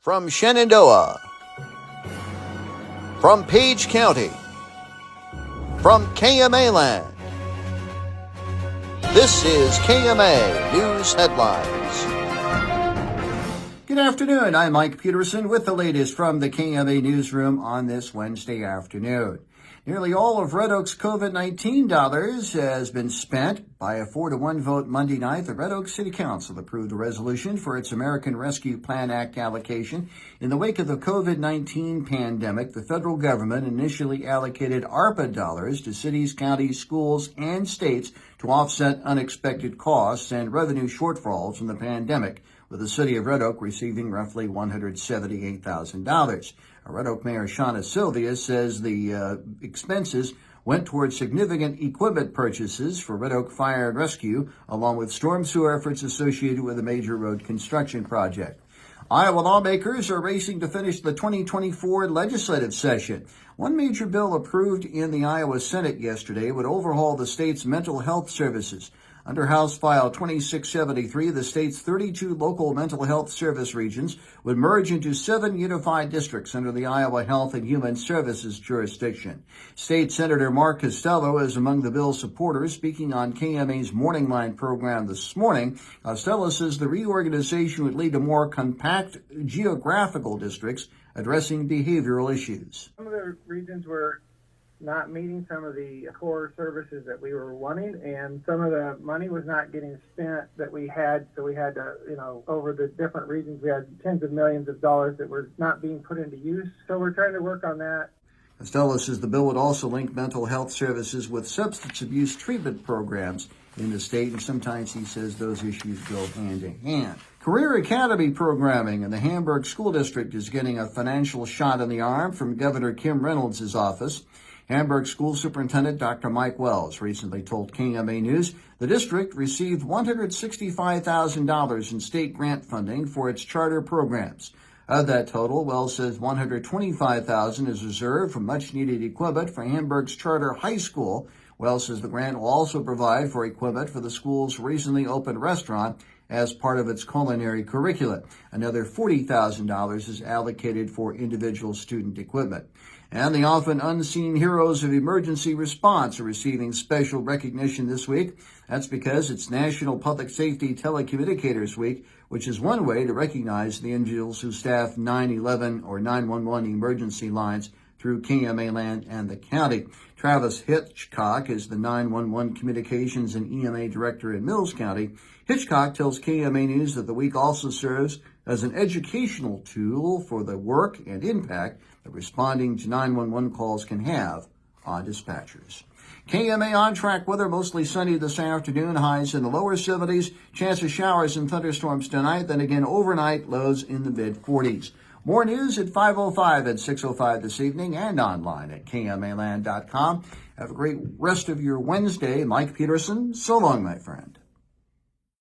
From Shenandoah, from Page County, from KMA land, this is KMA News Headlines. Good afternoon, I'm Mike Peterson with the latest from the KMA newsroom on this Wednesday afternoon. Nearly all of Red Oak's COVID-19 dollars has been spent. By a 4-1 vote Monday night, the Red Oak City Council approved a resolution for its American Rescue Plan Act allocation. In the wake of the COVID-19 pandemic, the federal government initially allocated ARPA dollars to cities, counties, schools, and states to offset unexpected costs and revenue shortfalls from the pandemic, with the city of Red Oak receiving roughly $178,000. Red Oak Mayor Shauna Sylvia says the expenses went towards significant equipment purchases for Red Oak Fire and Rescue, along with storm sewer efforts associated with a major road construction project. Iowa lawmakers are racing to finish the 2024 legislative session. One major bill approved in the Iowa Senate yesterday would overhaul the state's mental health services. Under House File 2673, the state's 32 local mental health service regions would merge into 7 unified districts under the Iowa Health and Human Services jurisdiction. State Senator Mark Costello is among the bill's supporters. Speaking on KMA's Morning Line program this morning, Costello says the reorganization would lead to more compact geographical districts addressing behavioral issues. Some of the regions were not meeting some of the core services that we were wanting, and some of the money was not getting spent that we had, so we had to, over the different regions, we had tens of millions of dollars that were not being put into use, so we're trying to work on that. Costello says the bill would also link mental health services with substance abuse treatment programs in the state, and sometimes he says those issues go hand in hand. Career Academy programming in the Hamburg School District is getting a financial shot in the arm from Governor Kim Reynolds' office. Hamburg School Superintendent Dr. Mike Wells recently told KMA News the district received $165,000 in state grant funding for its charter programs. Of that total, Wells says $125,000 is reserved for much-needed equipment for Hamburg's charter high school. Wells says the grant will also provide for equipment for the school's recently opened restaurant as part of its culinary curricula. Another $40,000 is allocated for individual student equipment. And the often unseen heroes of emergency response are receiving special recognition this week. That's because it's National Public Safety Telecommunicators Week, which is one way to recognize the individuals who staff 911 or 911 emergency lines through KMA land and the county. Travis Hitchcock is the 911 Communications and EMA Director in Mills County. Hitchcock tells KMA News that the week also serves as an educational tool for the work and impact that responding to 911 calls can have on dispatchers. KMA on-track weather, mostly sunny this afternoon, highs in the lower 70s, chance of showers and thunderstorms tonight, then again overnight, lows in the mid-40s. More news at 5:05 and 6:05 this evening and online at KMAland.com. Have a great rest of your Wednesday. Mike Peterson, so long, my friend.